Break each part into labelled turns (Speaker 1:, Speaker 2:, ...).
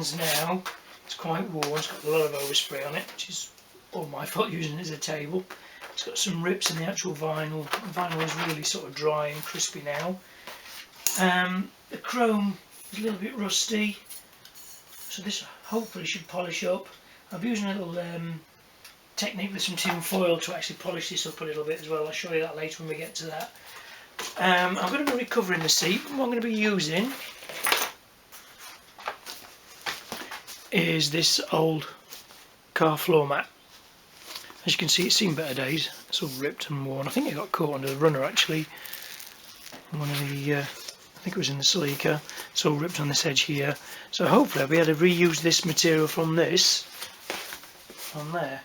Speaker 1: stands now. It's quite worn, it's got a lot of overspray on it, which is all my fault using it as a table. It's got some rips in the actual vinyl. The vinyl is really sort of dry and crispy now. The chrome is a little bit rusty, so this hopefully should polish up. I've used a little technique with some tin foil to actually polish this up a little bit as well. I'll show you that later when we get to that. I'm going to be recovering the seat. What I'm going to be using is this old car floor mat. As you can see, it's seen better days. It's all ripped and worn. I think it got caught under the runner actually. One of the, I think it was in the sleeker. It's all ripped on this edge here. So hopefully I'll be able to reuse this material from this on there.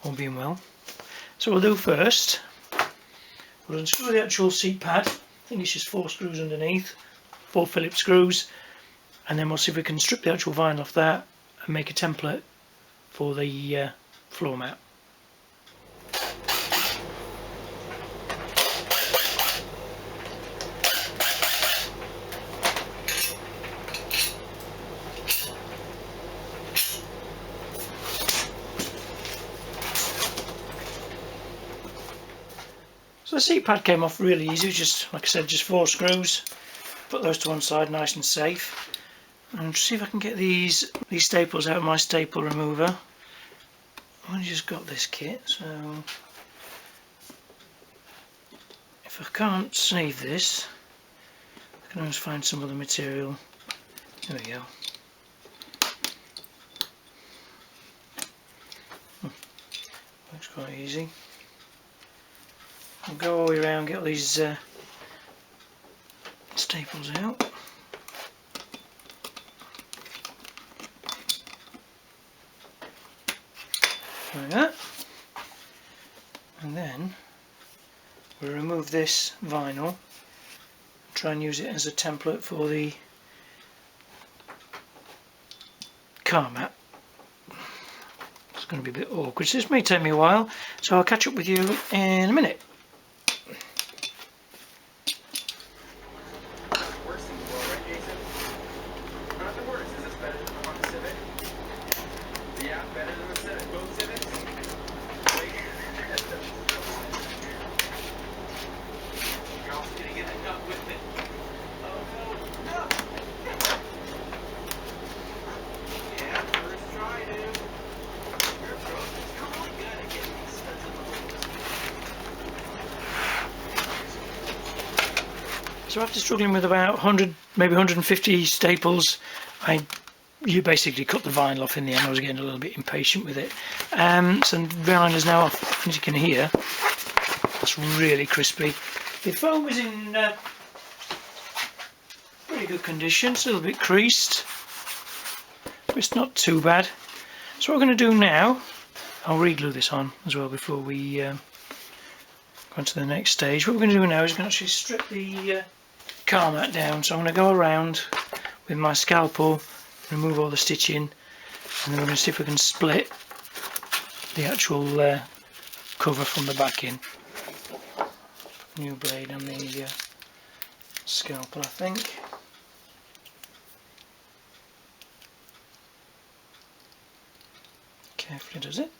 Speaker 1: All being well. So what we'll do first, we'll unscrew the actual seat pad. I think it's just 4 screws underneath, 4 Phillips screws, and then we'll see if we can strip the actual vinyl off that and make a template for the floor mat. So the seat pad came off really easy. It was just, like I said, just 4 screws. Put those to one side, nice and safe. And see if I can get these staples out of my staple remover. I've only just got this kit, so if I can't save this, I can always find some other material. There we go. Looks quite easy. I'll go all the way around, get all these staples out. Like that. And then we'll remove this vinyl, try and use it as a template for the car mat. It's going to be a bit awkward, so this may take me a while, so I'll catch up with you in a minute. So after struggling with about 100, maybe 150 staples, you basically cut the vinyl off in the end. I was getting a little bit impatient with it. So the vinyl is now off, as you can hear. That's really crispy. The foam is in pretty good condition. It's a little bit creased, but it's not too bad. So what we're going to do now, I'll re-glue this on as well before we go on to the next stage. What we're going to do now is we're going to actually strip the car mat down. So I'm going to go around with my scalpel, remove all the stitching, and then we're going to see if we can split the actual cover from the back in. New blade on the scalpel, I think. Carefully does it.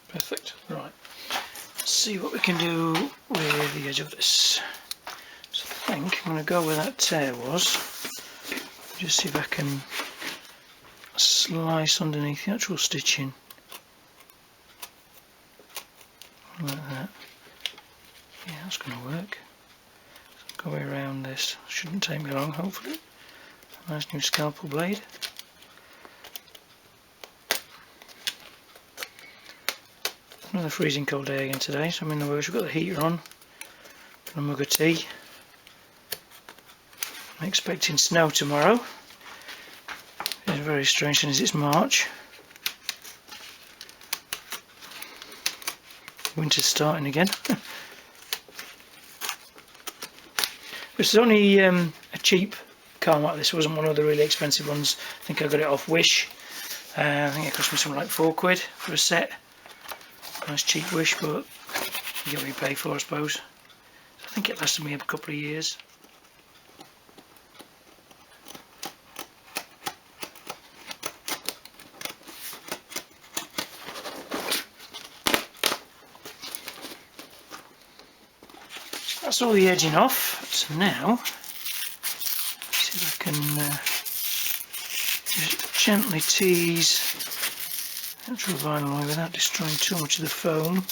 Speaker 1: Perfect. Right. Let's see what we can do with the edge of this. So I think I'm going to go where that tear was. Just see if I can slice underneath the actual stitching. Like that. Yeah, that's going to work. So go around this. Shouldn't take me long, hopefully. Nice new scalpel blade. Another freezing cold day again today, so I'm in the works. We've got the heater on, got a mug of tea. I'm expecting snow tomorrow. It's very strange since it's March. Winter's starting again. This is only a cheap car mat. This wasn't one of the really expensive ones. I think I got it off Wish. I think it cost me something like £4 for a set. Nice cheap Wish, but you get what you pay for, I suppose. I think it lasted me a couple of years. That's all the edging off. So now, see if I can just gently tease the actual vinyl away without destroying too much of the foam.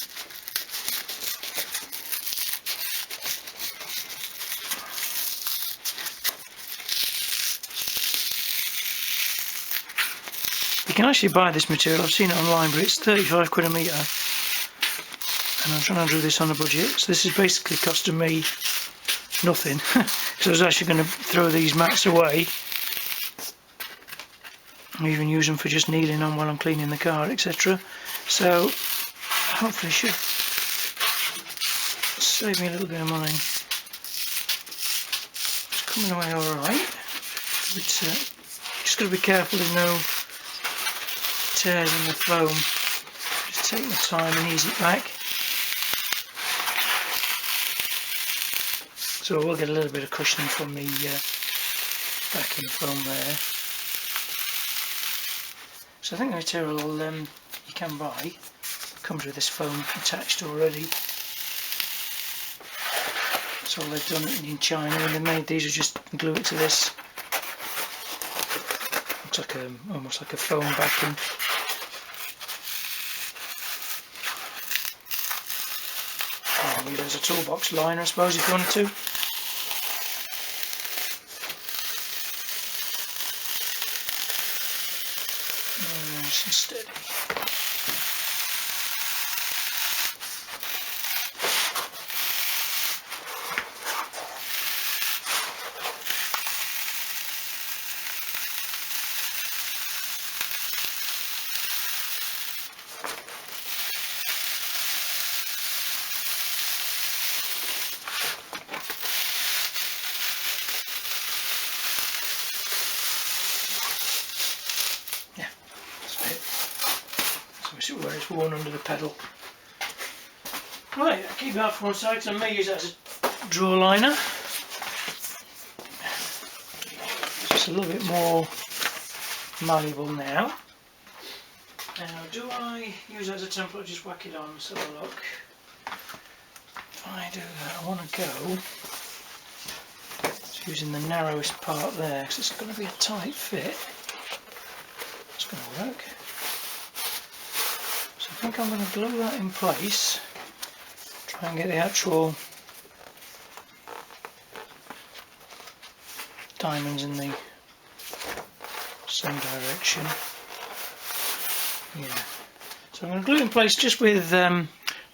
Speaker 1: You can actually buy this material. I've seen it online, but it's 35 quid a metre. And I'm trying to do this on a budget, so this is basically costing me nothing. So I was actually going to throw these mats away and even use them for just kneeling on while I'm cleaning the car, etc. So hopefully it should save me a little bit of money. It's coming away alright, but just got to be careful there's no tears in the foam. Just take my time and ease it back. So we'll get a little bit of cushioning from the backing foam there. So I think the material you can buy comes with this foam attached already. So they've done it in China, and they made these are just glue it to this. Looks like almost like a foam backing. And use it as a toolbox liner, I suppose, if you wanted to. Nice and steady. Where it's worn under the pedal. Right, I'll keep that for one side, so I may use that as a drawer liner. Just a little bit more malleable now. Now, do I use it as a template or just whack it on? Let's have a look. If I do that, I want to go just using the narrowest part there, because it's going to be a tight fit. It's going to work. I think I'm going to glue that in place, try and get the actual diamonds in the same direction. Yeah. So I'm going to glue it in place just with a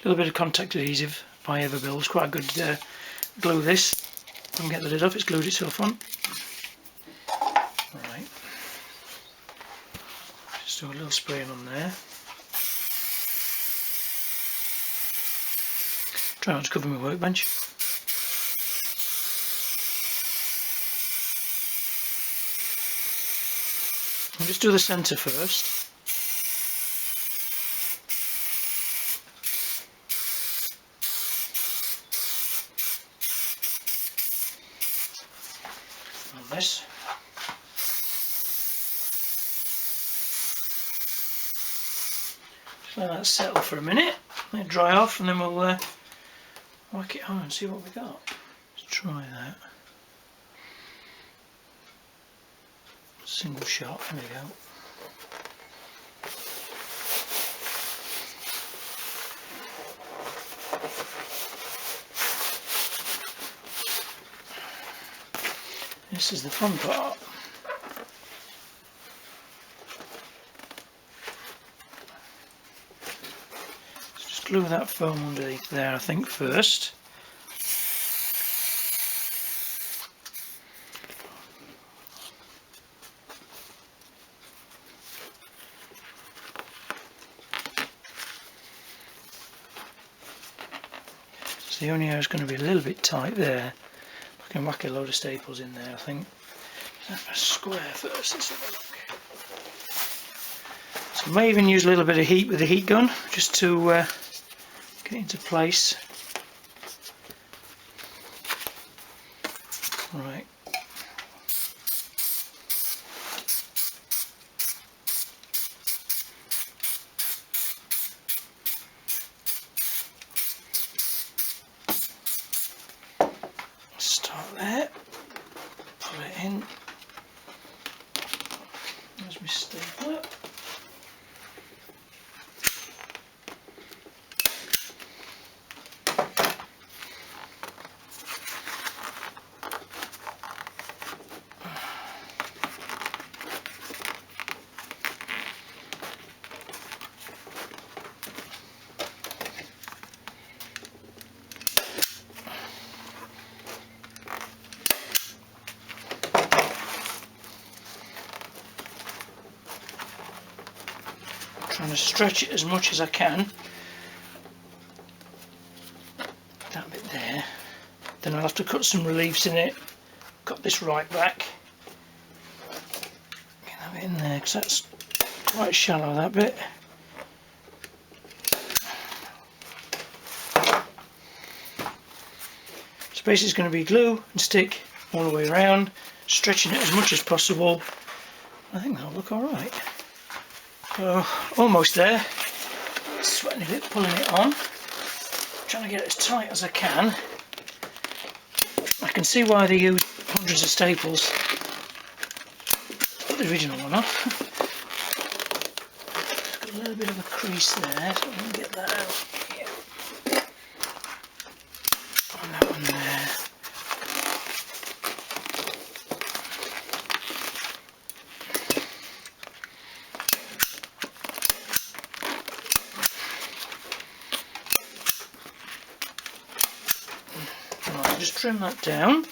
Speaker 1: little bit of contact adhesive by Everbuild. It's quite a good glue this. I can get the lid off, it's glued itself on. Right. Just do a little spraying on there. Try not to cover my workbench. I'll just do the centre first. On this. Just let that settle for a minute, let it dry off, and then we'll whack it on and see what we got. Let's try that. Single shot, there we go. This is the fun part. Just glue that foam underneath there, I think, first. So the only area is going to be a little bit tight there. I can whack a load of staples in there, I think. A square first, let's have a look. So I may even use a little bit of heat with the heat gun just to get it into place. Right. Start there. Put it in. There's my stapler. Trying to stretch it as much as I can. That bit there. Then I'll have to cut some reliefs in it. Cut this right back. Get that bit in there because that's quite shallow, that bit. So basically it's going to be glue and stick all the way around, stretching it as much as possible. I think that'll look alright. So, almost there. Sweating a bit, pulling it on. Trying to get it as tight as I can. I can see why they use hundreds of staples. Put the original one off. It's got a little bit of a crease there, so I'm going to get that out. Yeah. And that one there. Just trim that down.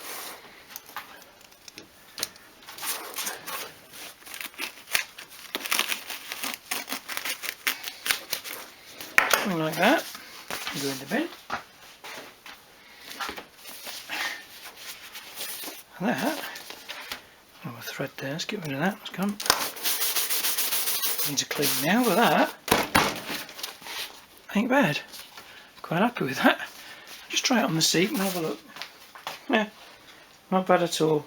Speaker 1: Something like that. Go in the bin. And that. Oh, a thread there. Let's get rid of that. It's gone. Needs a clean now, but that ain't bad. Quite happy with that. Just try it on the seat and have a look. Yeah, not bad at all.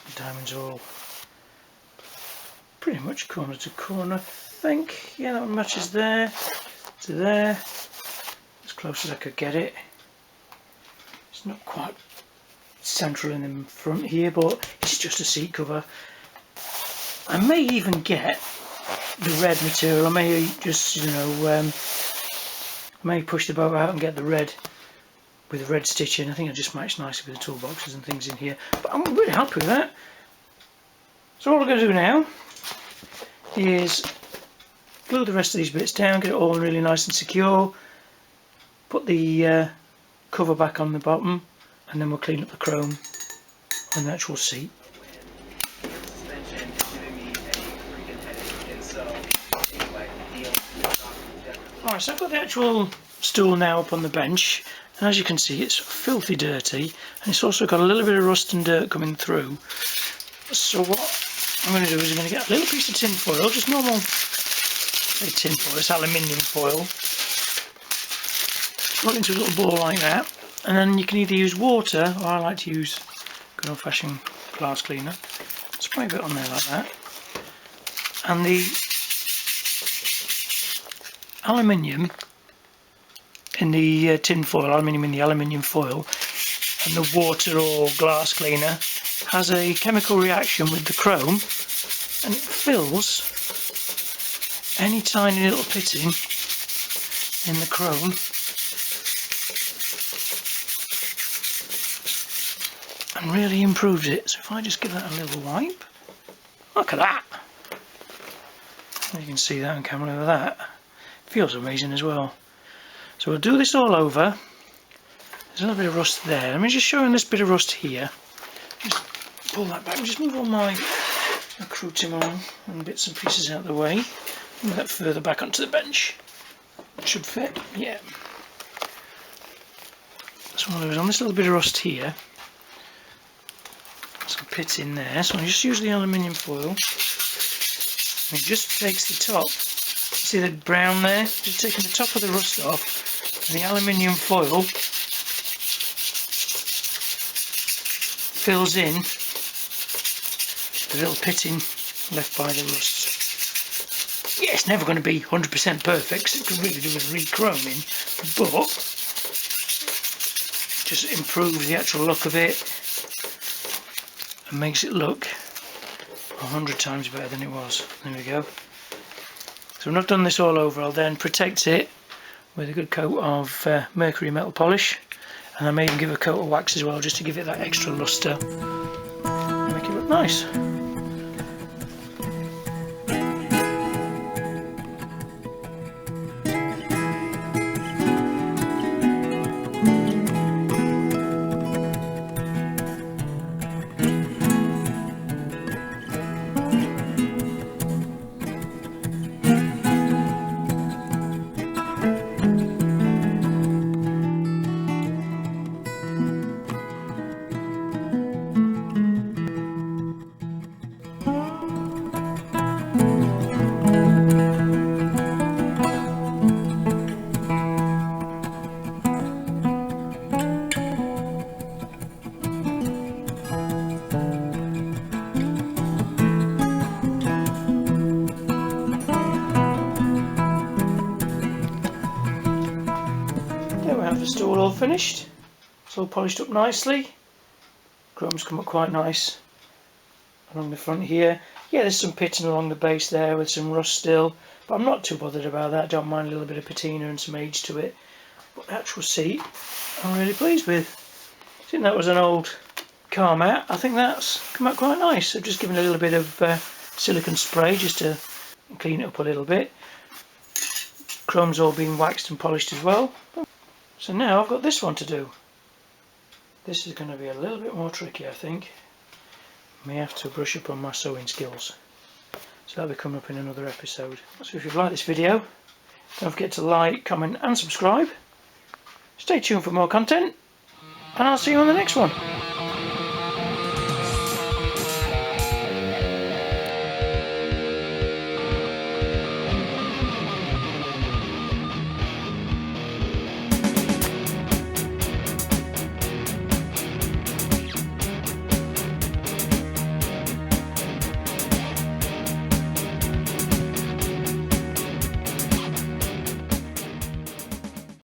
Speaker 1: The diamonds are all pretty much corner to corner, I think. Yeah, that one matches there to there, as close as I could get it. It's not quite central in the front here, but it's just a seat cover. I may even get the red material. I may just, you know, I may push the boat out and get the red with the red stitching. I think it'll just match nicely with the toolboxes and things in here. But I'm really happy with that. So all I'm going to do now is glue the rest of these bits down, get it all really nice and secure, put the cover back on the bottom, and then we'll clean up the chrome on the actual seat. Alright, so I've got the actual stool now up on the bench, and as you can see it's filthy dirty, and it's also got a little bit of rust and dirt coming through. So what I'm going to do is I'm going to get a little piece of tin foil, just normal tin foil, it's aluminium foil, put it into a little ball like that, and then you can either use water, or I like to use good old fashioned glass cleaner. Spray a bit on there like that, and the aluminium in the tin foil, aluminium in the aluminium foil, and the water or glass cleaner has a chemical reaction with the chrome, and it fills any tiny little pitting in the chrome and really improves it. So if I just give that a little wipe, look at that. You can see that on camera over that. Feels amazing as well. So we'll do this all over. There's a little bit of rust there. Let me just show you this bit of rust here. Just pull that back. Just move all my accoutrement and bits and pieces out of the way. Move that further back onto the bench. It should fit. Yeah. So there's on this little bit of rust here. Some pits in there, so I just use the aluminium foil. And it just takes the top. See the brown there? Just taking the top of the rust off, and the aluminium foil fills in the little pitting left by the rust. Yeah, it's never going to be 100% perfect, 'cause it could really do with re-chroming, but just improves the actual look of it and makes it look 100 times better than it was. There we go. So I've not done this all over. I'll then protect it with a good coat of mercury metal polish, and I may even give a coat of wax as well, just to give it that extra lustre and make it look nice. The stool all finished. It's all polished up nicely. Chrome's come up quite nice along the front here. Yeah, there's some pitting along the base there with some rust still, but I'm not too bothered about that. I don't mind a little bit of patina and some age to it. But the actual seat, I'm really pleased with. I think that was an old car mat. I think that's come out quite nice. I've just given a little bit of silicone spray just to clean it up a little bit. Chrome's all been waxed and polished as well. So now I've got this one to do. This is going to be a little bit more tricky, I think. May have to brush up on my sewing skills. So that'll be coming up in another episode. So if you've liked this video, don't forget to like, comment and subscribe. Stay tuned for more content, and I'll see you on the next one.